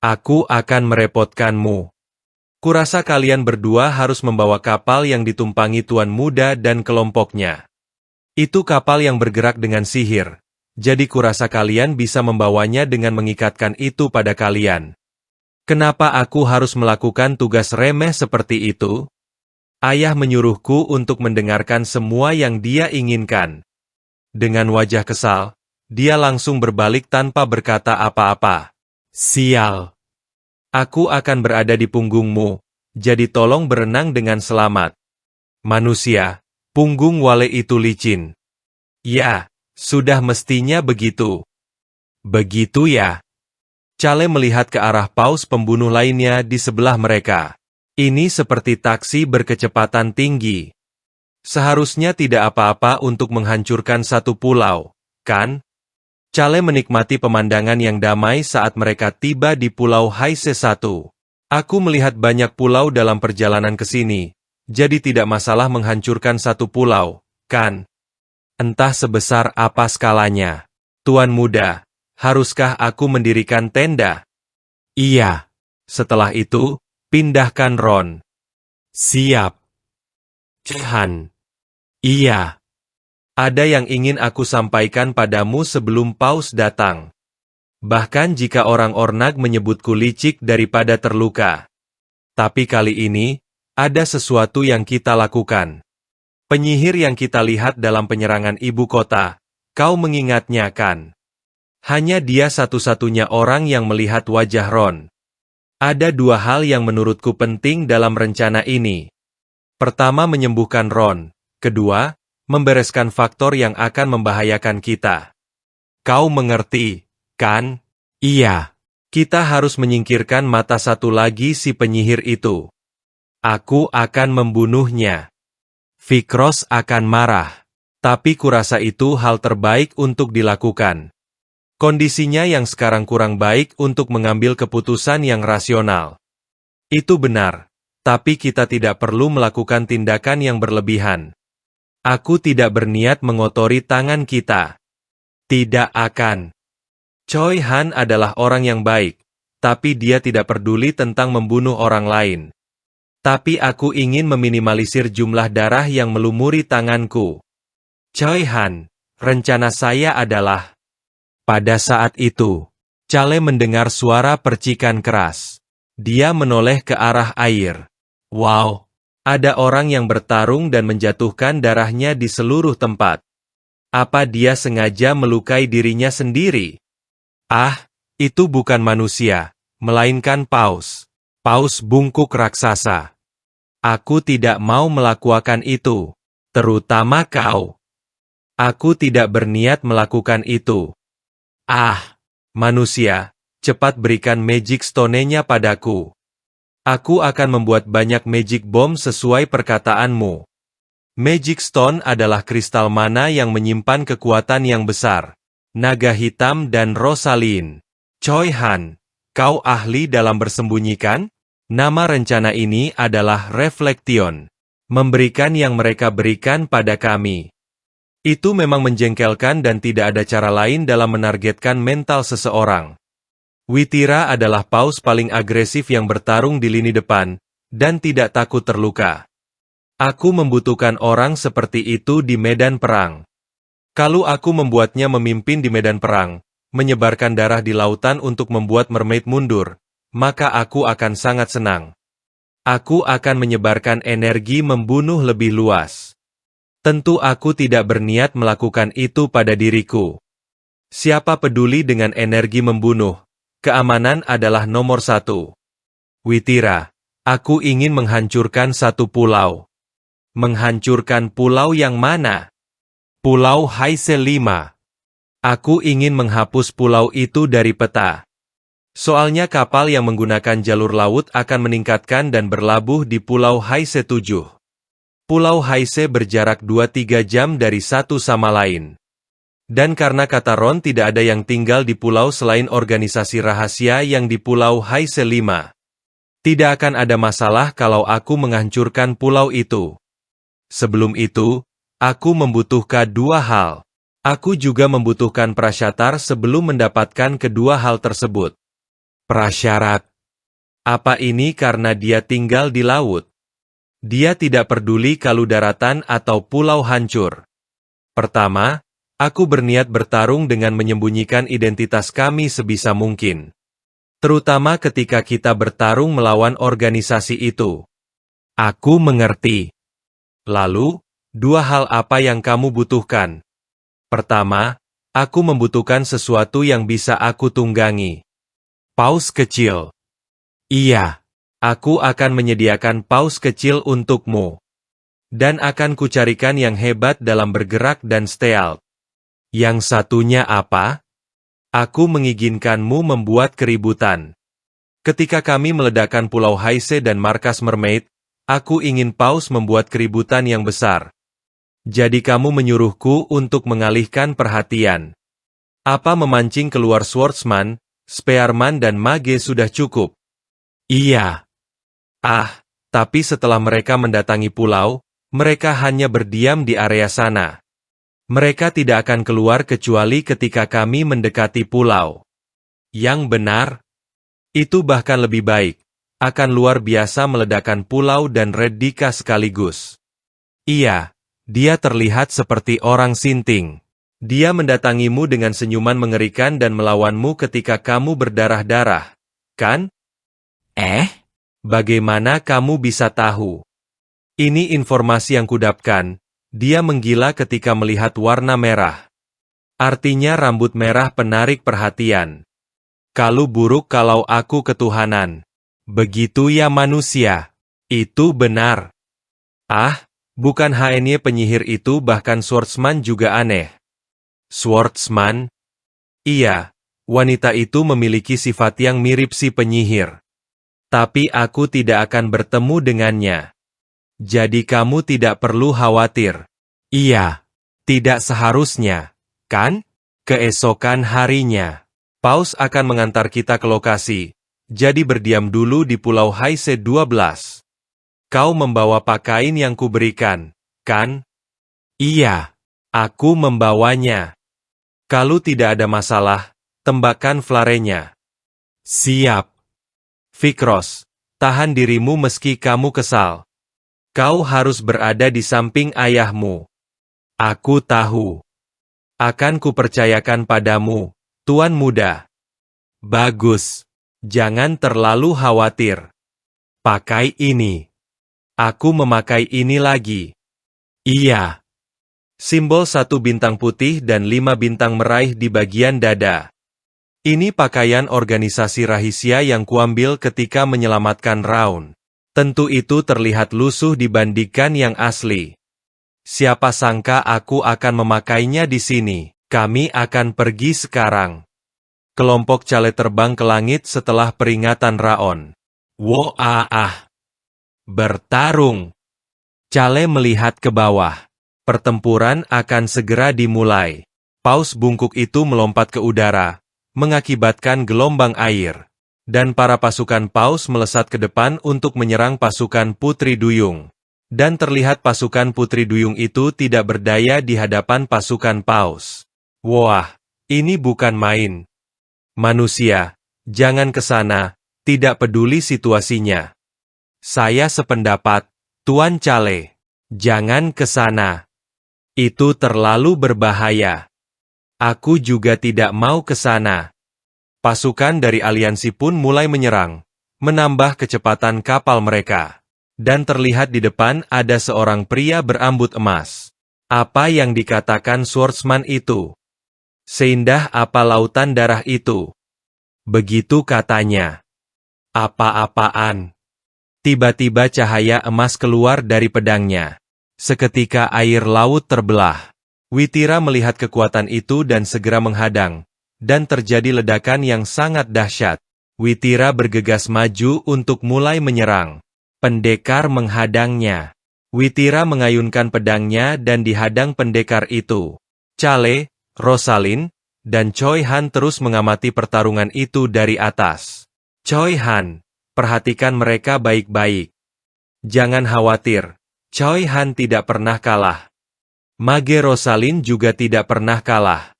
Aku akan merepotkanmu. Kurasa kalian berdua harus membawa kapal yang ditumpangi Tuan Muda dan kelompoknya. Itu kapal yang bergerak dengan sihir, jadi kurasa kalian bisa membawanya dengan mengikatkan itu pada kalian. Kenapa aku harus melakukan tugas remeh seperti itu? Ayah menyuruhku untuk mendengarkan semua yang dia inginkan. Dengan wajah kesal, dia langsung berbalik tanpa berkata apa-apa. Sial. Aku akan berada di punggungmu, jadi tolong berenang dengan selamat. Manusia. Punggung Wale itu licin. Ya, sudah mestinya begitu. Begitu ya. Cale melihat ke arah paus pembunuh lainnya di sebelah mereka. Ini seperti taksi berkecepatan tinggi. Seharusnya tidak apa-apa untuk menghancurkan satu pulau, kan? Cale menikmati pemandangan yang damai saat mereka tiba di Pulau Haise 1. Aku melihat banyak pulau dalam perjalanan ke sini. Jadi tidak masalah menghancurkan satu pulau, kan? Entah sebesar apa skalanya. Tuan Muda, haruskah aku mendirikan tenda? Iya. Setelah itu, pindahkan Ron. Siap. Cihan. Iya. Ada yang ingin aku sampaikan padamu sebelum paus datang. Bahkan jika orang Ornag menyebutku licik daripada terluka. Tapi kali ini, ada sesuatu yang kita lakukan. Penyihir yang kita lihat dalam penyerangan ibu kota, kau mengingatnya kan? Hanya dia satu-satunya orang yang melihat wajah Ron. Ada dua hal yang menurutku penting dalam rencana ini. Pertama, menyembuhkan Ron. Kedua, membereskan faktor yang akan membahayakan kita. Kau mengerti, kan? Iya. Kita harus menyingkirkan mata satu lagi si penyihir itu. Aku akan membunuhnya. Fikros akan marah. Tapi kurasa itu hal terbaik untuk dilakukan. Kondisinya yang sekarang kurang baik untuk mengambil keputusan yang rasional. Itu benar. Tapi kita tidak perlu melakukan tindakan yang berlebihan. Aku tidak berniat mengotori tangan kita. Tidak akan. Choi Han adalah orang yang baik. Tapi dia tidak peduli tentang membunuh orang lain. Tapi aku ingin meminimalisir jumlah darah yang melumuri tanganku. Choi Han, rencana saya adalah... Pada saat itu, Cale mendengar suara percikan keras. Dia menoleh ke arah air. Wow, ada orang yang bertarung dan menjatuhkan darahnya di seluruh tempat. Apa dia sengaja melukai dirinya sendiri? Itu bukan manusia, melainkan paus. Paus bungkuk raksasa. Aku tidak mau melakukan itu. Terutama kau. Aku tidak berniat melakukan itu. Manusia, cepat berikan Magic Stone-nya padaku. Aku akan membuat banyak Magic Bomb sesuai perkataanmu. Magic Stone adalah kristal mana yang menyimpan kekuatan yang besar. Naga hitam dan Rosaline. Choi Han, kau ahli dalam bersembunyikan? Nama rencana ini adalah Reflection. Memberikan yang mereka berikan pada kami. Itu memang menjengkelkan dan tidak ada cara lain dalam menargetkan mental seseorang. Witira adalah paus paling agresif yang bertarung di lini depan, dan tidak takut terluka. Aku membutuhkan orang seperti itu di medan perang. Kalau aku membuatnya memimpin di medan perang, menyebarkan darah di lautan untuk membuat mermaid mundur, maka aku akan sangat senang. Aku akan menyebarkan energi membunuh lebih luas. Tentu aku tidak berniat melakukan itu pada diriku. Siapa peduli dengan energi membunuh? Keamanan adalah nomor 1. Witira, aku ingin menghancurkan satu pulau. Menghancurkan pulau yang mana? Pulau Haise 5. Aku ingin menghapus pulau itu dari peta. Soalnya kapal yang menggunakan jalur laut akan meningkatkan dan berlabuh di Pulau Haise 7. Pulau Haise berjarak 2-3 jam dari satu sama lain. Dan karena kata Ron tidak ada yang tinggal di pulau selain organisasi rahasia yang di Pulau Haise 5. Tidak akan ada masalah kalau aku menghancurkan pulau itu. Sebelum itu, aku membutuhkan 2 hal. Aku juga membutuhkan prasyatar sebelum mendapatkan kedua hal tersebut. Prasyarat. Apa ini karena dia tinggal di laut? Dia tidak peduli kalau daratan atau pulau hancur. Pertama, aku berniat bertarung dengan menyembunyikan identitas kami sebisa mungkin. Terutama ketika kita bertarung melawan organisasi itu. Aku mengerti. Lalu, 2 hal apa yang kamu butuhkan? Pertama, aku membutuhkan sesuatu yang bisa aku tunggangi. Paus kecil. Iya. Aku akan menyediakan paus kecil untukmu. Dan akan kucarikan yang hebat dalam bergerak dan stealth. Yang satunya apa? Aku mengizinkanmu membuat keributan. Ketika kami meledakkan Pulau Haise dan markas Mermaid, aku ingin paus membuat keributan yang besar. Jadi kamu menyuruhku untuk mengalihkan perhatian. Apa memancing keluar Swordsman, Spearman dan Mage sudah cukup? Iya. Tapi setelah mereka mendatangi pulau, mereka hanya berdiam di area sana. Mereka tidak akan keluar kecuali ketika kami mendekati pulau. Yang benar? Itu bahkan lebih baik. Akan luar biasa meledakkan pulau dan Red Dika sekaligus. Iya, dia terlihat seperti orang sinting. Dia mendatangimu dengan senyuman mengerikan dan melawanmu ketika kamu berdarah-darah, kan? Bagaimana kamu bisa tahu? Ini informasi yang kudapatkan. Dia menggila ketika melihat warna merah. Artinya rambut merah penarik perhatian. Kalau buruk kalau aku ketuhanan. Begitu ya manusia. Itu benar. Bukan hanya penyihir itu, bahkan Swordsman juga aneh. Swordsman? Iya, wanita itu memiliki sifat yang mirip si penyihir. Tapi aku tidak akan bertemu dengannya. Jadi kamu tidak perlu khawatir. Iya, tidak seharusnya, kan? Keesokan harinya, Paus akan mengantar kita ke lokasi. Jadi berdiam dulu di Pulau Haise 12. Kau membawa pakaian yang kuberikan, kan? Iya, aku membawanya. Kalau tidak ada masalah, tembakkan flarenya. Siap. Fikros, tahan dirimu meski kamu kesal. Kau harus berada di samping ayahmu. Aku tahu. Akan kupercayakan padamu, Tuan Muda. Bagus. Jangan terlalu khawatir. Pakai ini. Aku memakai ini lagi. Iya. Simbol 1 bintang putih dan 5 bintang meraih di bagian dada. Ini pakaian organisasi rahasia yang kuambil ketika menyelamatkan Raun. Tentu itu terlihat lusuh dibandingkan yang asli. Siapa sangka aku akan memakainya di sini. Kami akan pergi sekarang. Kelompok Chale terbang ke langit setelah peringatan Raon. Woah! Bertarung! Chale melihat ke bawah. Pertempuran akan segera dimulai. Paus bungkuk itu melompat ke udara, mengakibatkan gelombang air. Dan para pasukan Paus melesat ke depan untuk menyerang pasukan Putri Duyung. Dan terlihat pasukan Putri Duyung itu tidak berdaya di hadapan pasukan Paus. Wah, ini bukan main. Manusia, jangan ke sana, tidak peduli situasinya. Saya sependapat, Tuan Chale. Jangan ke sana. Itu terlalu berbahaya. Aku juga tidak mau ke sana. Pasukan dari aliansi pun mulai menyerang, menambah kecepatan kapal mereka. Dan terlihat di depan ada seorang pria berambut emas. Apa yang dikatakan swordsman itu? Seindah apa lautan darah itu? Begitu katanya. Apa-apaan? Tiba-tiba cahaya emas keluar dari pedangnya. Seketika air laut terbelah. Witira melihat kekuatan itu dan segera menghadang. Dan terjadi ledakan yang sangat dahsyat. Witira bergegas maju untuk mulai menyerang. Pendekar menghadangnya. Witira mengayunkan pedangnya dan dihadang pendekar itu. Chale, Rosalind, dan Choi Han terus mengamati pertarungan itu dari atas. Choi Han, perhatikan mereka baik-baik. Jangan khawatir, Choi Han tidak pernah kalah. Mage Rosalind juga tidak pernah kalah.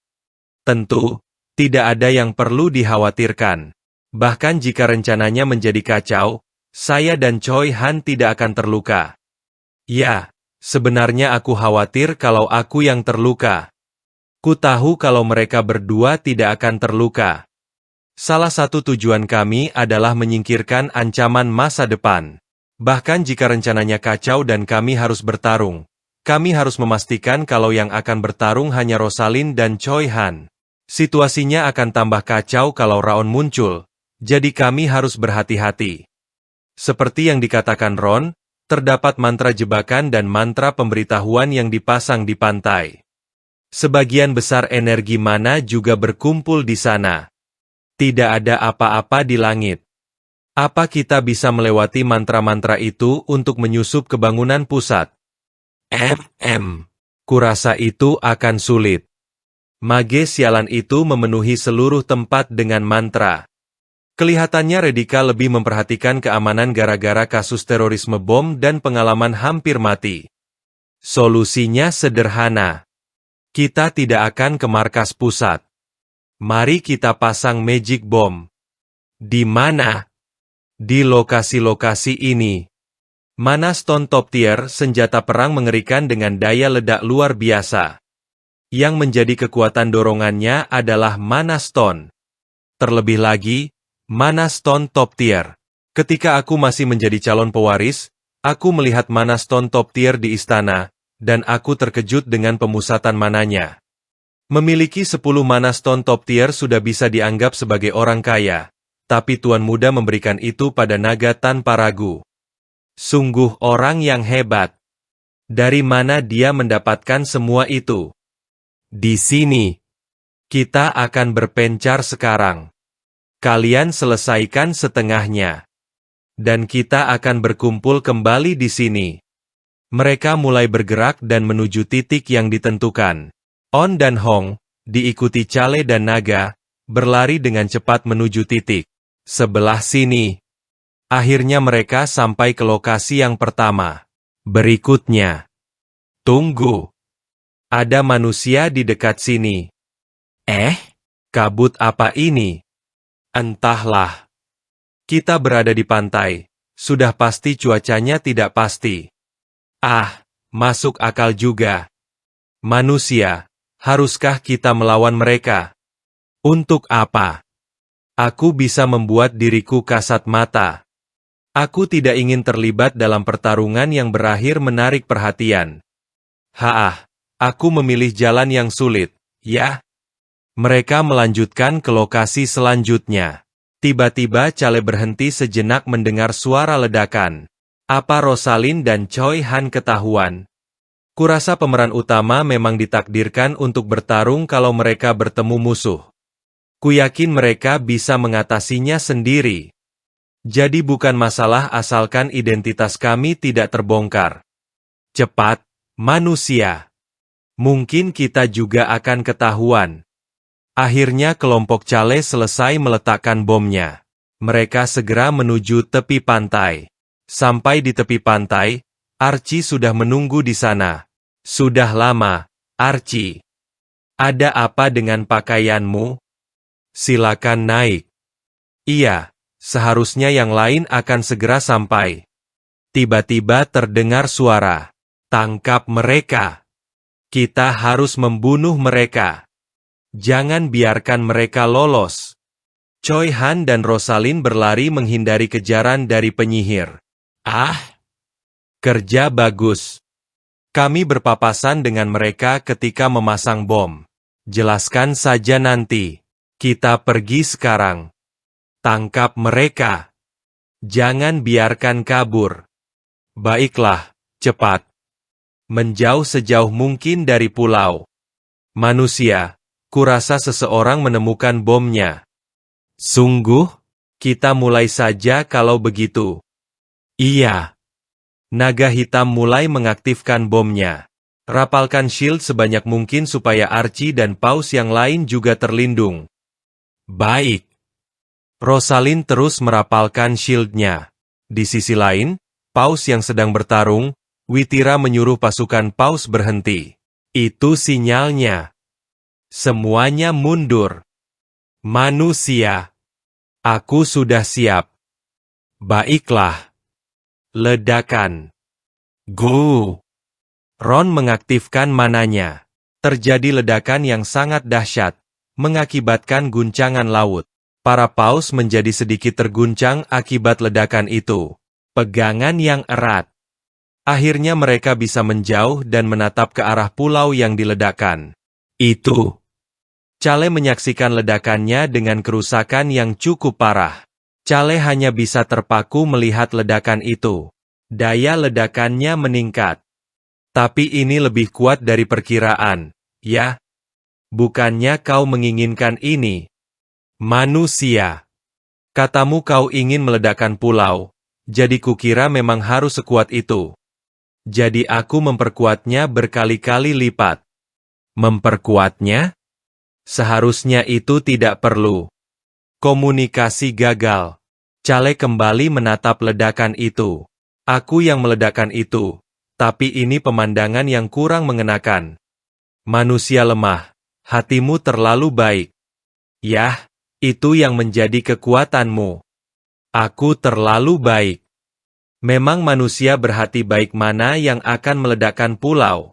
Tentu, tidak ada yang perlu dikhawatirkan. Bahkan jika rencananya menjadi kacau, saya dan Choi Han tidak akan terluka. Ya, sebenarnya aku khawatir kalau aku yang terluka. Ku tahu kalau mereka berdua tidak akan terluka. Salah satu tujuan kami adalah menyingkirkan ancaman masa depan. Bahkan jika rencananya kacau dan kami harus bertarung, kami harus memastikan kalau yang akan bertarung hanya Rosalind dan Choi Han. Situasinya akan tambah kacau kalau Raon muncul, jadi kami harus berhati-hati. Seperti yang dikatakan Ron, terdapat mantra jebakan dan mantra pemberitahuan yang dipasang di pantai. Sebagian besar energi mana juga berkumpul di sana. Tidak ada apa-apa di langit. Apa kita bisa melewati mantra-mantra itu untuk menyusup ke bangunan pusat? Kurasa itu akan sulit. Mage sialan itu memenuhi seluruh tempat dengan mantra. Kelihatannya Redika lebih memperhatikan keamanan gara-gara kasus terorisme bom dan pengalaman hampir mati. Solusinya sederhana. Kita tidak akan ke markas pusat. Mari kita pasang magic bomb. Di mana? Di lokasi-lokasi ini. Mana Stone Top Tier, senjata perang mengerikan dengan daya ledak luar biasa. Yang menjadi kekuatan dorongannya adalah Mana Stone. Terlebih lagi, Mana Stone Top Tier. Ketika aku masih menjadi calon pewaris, aku melihat Mana Stone Top Tier di istana, dan aku terkejut dengan pemusatan mananya. Memiliki 10 Mana Stone Top Tier sudah bisa dianggap sebagai orang kaya, tapi Tuan Muda memberikan itu pada naga tanpa ragu. Sungguh orang yang hebat. Dari mana dia mendapatkan semua itu? Di sini. Kita akan berpencar sekarang. Kalian selesaikan setengahnya. Dan kita akan berkumpul kembali di sini. Mereka mulai bergerak dan menuju titik yang ditentukan. On dan Hong, diikuti Chale dan Naga, berlari dengan cepat menuju titik. Sebelah sini. Akhirnya mereka sampai ke lokasi yang pertama. Berikutnya. Tunggu. Ada manusia di dekat sini. Kabut apa ini? Entahlah. Kita berada di pantai. Sudah pasti cuacanya tidak pasti. Masuk akal juga. Manusia, haruskah kita melawan mereka? Untuk apa? Aku bisa membuat diriku kasat mata. Aku tidak ingin terlibat dalam pertarungan yang berakhir menarik perhatian. Aku memilih jalan yang sulit, ya. Mereka melanjutkan ke lokasi selanjutnya. Tiba-tiba Chale berhenti sejenak mendengar suara ledakan. Apa Rosalind dan Choi Han ketahuan? Kurasa pemeran utama memang ditakdirkan untuk bertarung kalau mereka bertemu musuh. Kuyakin mereka bisa mengatasinya sendiri. Jadi bukan masalah asalkan identitas kami tidak terbongkar. Cepat, manusia. Mungkin kita juga akan ketahuan. Akhirnya kelompok Cale selesai meletakkan bomnya. Mereka segera menuju tepi pantai. Sampai di tepi pantai, Archie sudah menunggu di sana. Sudah lama, Archie. Ada apa dengan pakaianmu? Silakan naik. Iya, seharusnya yang lain akan segera sampai. Tiba-tiba terdengar suara. Tangkap mereka. Kita harus membunuh mereka. Jangan biarkan mereka lolos. Choi Han dan Rosalind berlari menghindari kejaran dari penyihir. Kerja bagus. Kami berpapasan dengan mereka ketika memasang bom. Jelaskan saja nanti. Kita pergi sekarang. Tangkap mereka. Jangan biarkan kabur. Baiklah, cepat. Menjauh sejauh mungkin dari pulau. Manusia, kurasa seseorang menemukan bomnya. Sungguh? Kita mulai saja kalau begitu. Iya. Naga hitam mulai mengaktifkan bomnya. Rapalkan shield sebanyak mungkin supaya Archie dan Paus yang lain juga terlindung. Baik. Rosalind terus merapalkan shieldnya. Di sisi lain, Paus yang sedang bertarung, Witira menyuruh pasukan Paus berhenti. Itu sinyalnya. Semuanya mundur. Manusia. Aku sudah siap. Baiklah. Ledakan. Go! Ron mengaktifkan mananya. Terjadi ledakan yang sangat dahsyat, mengakibatkan guncangan laut. Para Paus menjadi sedikit terguncang akibat ledakan itu. Pegangan yang erat. Akhirnya mereka bisa menjauh dan menatap ke arah pulau yang diledakkan. Itu. Cale menyaksikan ledakannya dengan kerusakan yang cukup parah. Cale hanya bisa terpaku melihat ledakan itu. Daya ledakannya meningkat. Tapi ini lebih kuat dari perkiraan, ya? Bukannya kau menginginkan ini? Manusia. Katamu kau ingin meledakkan pulau, jadi kukira memang harus sekuat itu. Jadi aku memperkuatnya berkali-kali lipat. Memperkuatnya? Seharusnya itu tidak perlu. Komunikasi gagal. Cale kembali menatap ledakan itu. Aku yang meledakkan itu, tapi ini pemandangan yang kurang mengenakan. Manusia lemah, hatimu terlalu baik. Yah, itu yang menjadi kekuatanmu. Aku terlalu baik. Memang manusia berhati baik mana yang akan meledakkan pulau?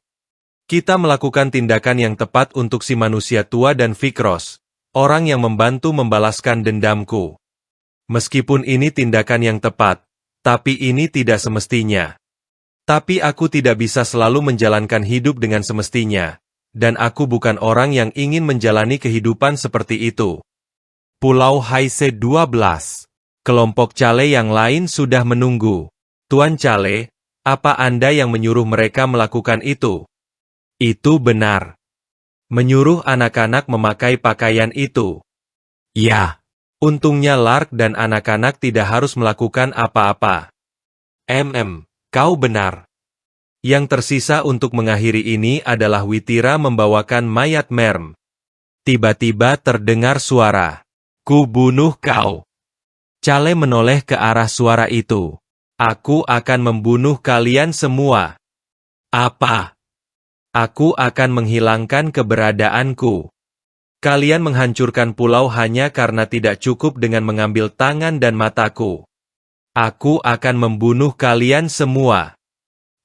Kita melakukan tindakan yang tepat untuk si manusia tua dan Vikros, orang yang membantu membalaskan dendamku. Meskipun ini tindakan yang tepat, tapi ini tidak semestinya. Tapi aku tidak bisa selalu menjalankan hidup dengan semestinya, dan aku bukan orang yang ingin menjalani kehidupan seperti itu. Pulau Haise 12. Kelompok Cale yang lain sudah menunggu. Tuan Cale, apa Anda yang menyuruh mereka melakukan itu? Itu benar. Menyuruh anak-anak memakai pakaian itu. Ya. Untungnya Lark dan anak-anak tidak harus melakukan apa-apa. Kau benar. Yang tersisa untuk mengakhiri ini adalah Witira membawakan mayat Merm. Tiba-tiba terdengar suara. Ku bunuh kau. Cale menoleh ke arah suara itu. Aku akan membunuh kalian semua. Apa? Aku akan menghilangkan keberadaanku. Kalian menghancurkan pulau hanya karena tidak cukup dengan mengambil tangan dan mataku. Aku akan membunuh kalian semua.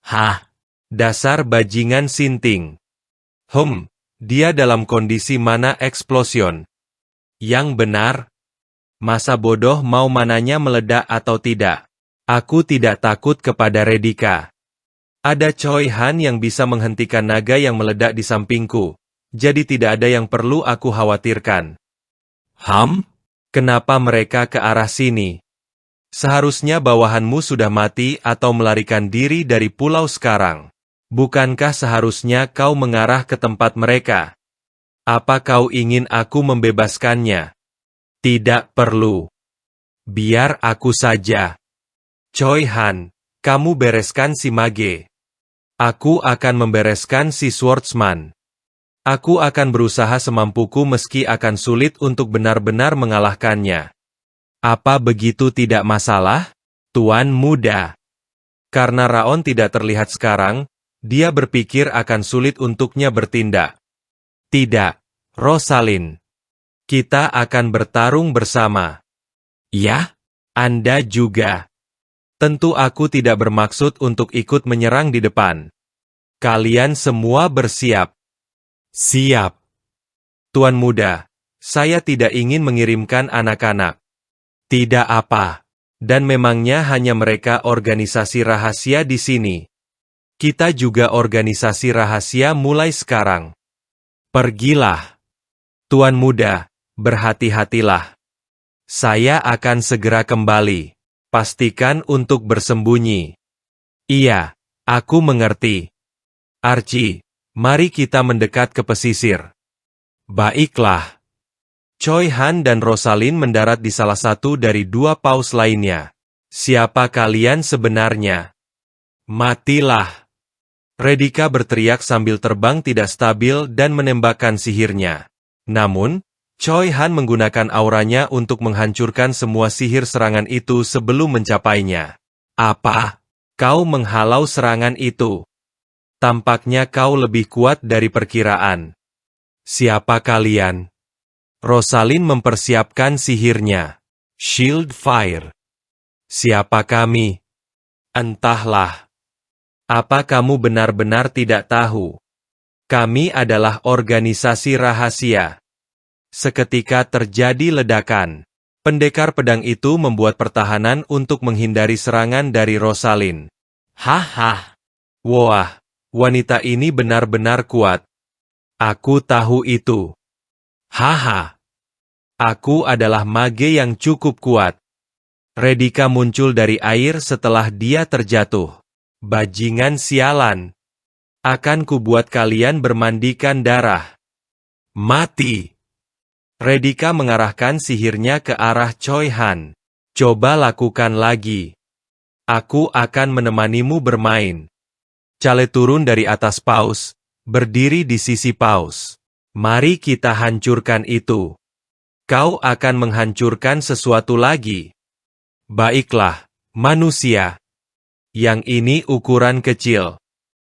Hah? Dasar bajingan sinting. Dia dalam kondisi mana eksplosion? Yang benar? Masa bodoh mau mananya meledak atau tidak? Aku tidak takut kepada Redika. Ada Choi Han yang bisa menghentikan naga yang meledak di sampingku, jadi tidak ada yang perlu aku khawatirkan. Kenapa mereka ke arah sini? Seharusnya bawahanmu sudah mati atau melarikan diri dari pulau sekarang. Bukankah seharusnya kau mengarah ke tempat mereka? Apa kau ingin aku membebaskannya? Tidak perlu. Biar aku saja. Choi Han, kamu bereskan si mage. Aku akan membereskan si swordsman. Aku akan berusaha semampuku meski akan sulit untuk benar-benar mengalahkannya. Apa begitu tidak masalah, Tuan Muda? Karena Raon tidak terlihat sekarang, dia berpikir akan sulit untuknya bertindak. Tidak, Rosalind. Kita akan bertarung bersama. Ya, Anda juga. Tentu aku tidak bermaksud untuk ikut menyerang di depan. Kalian semua bersiap. Siap. Tuan Muda, saya tidak ingin mengirimkan anak-anak. Tidak apa. Dan memangnya hanya mereka organisasi rahasia di sini. Kita juga organisasi rahasia mulai sekarang. Pergilah. Tuan Muda, berhati-hatilah. Saya akan segera kembali. Pastikan untuk bersembunyi. Iya, aku mengerti. Archie, mari kita mendekat ke pesisir. Baiklah. Choi Han dan Rosalind mendarat di salah satu dari dua paus lainnya. Siapa kalian sebenarnya? Matilah. Redika berteriak sambil terbang tidak stabil dan menembakkan sihirnya. Namun, Choi Han menggunakan auranya untuk menghancurkan semua sihir serangan itu sebelum mencapainya. Apa? Kau menghalau serangan itu? Tampaknya kau lebih kuat dari perkiraan. Siapa kalian? Rosalind mempersiapkan sihirnya. Shield Fire. Siapa kami? Entahlah. Apa kamu benar-benar tidak tahu? Kami adalah organisasi rahasia. Seketika terjadi ledakan. Pendekar pedang itu membuat pertahanan untuk menghindari serangan dari Rosalind. Haha. Wah, wanita ini benar-benar kuat. Aku tahu itu. Haha. Aku adalah mage yang cukup kuat. Redika muncul dari air setelah dia terjatuh. Bajingan sialan. Akan kubuat kalian bermandikan darah. Mati. Redika mengarahkan sihirnya ke arah Choi Han. Coba lakukan lagi. Aku akan menemanimu bermain. Chale turun dari atas paus, berdiri di sisi paus. Mari kita hancurkan itu. Kau akan menghancurkan sesuatu lagi. Baiklah, manusia. Yang ini ukuran kecil.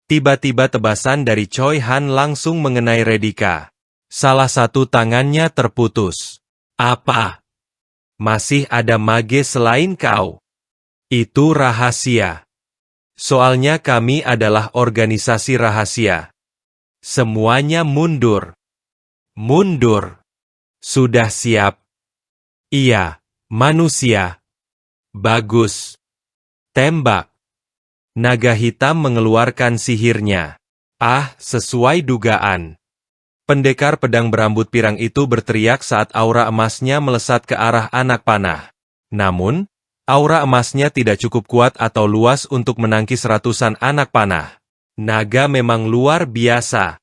Tiba-tiba tebasan dari Choi Han langsung mengenai Redika. Salah satu tangannya terputus. Apa? Masih ada mage selain kau? Itu rahasia. Soalnya kami adalah organisasi rahasia. Semuanya mundur. Mundur. Sudah siap? Iya, manusia. Bagus. Tembak. Naga hitam mengeluarkan sihirnya. Ah, sesuai dugaan. Pendekar pedang berambut pirang itu berteriak saat aura emasnya melesat ke arah anak panah. Namun, aura emasnya tidak cukup kuat atau luas untuk menangkis ratusan anak panah. Naga memang luar biasa.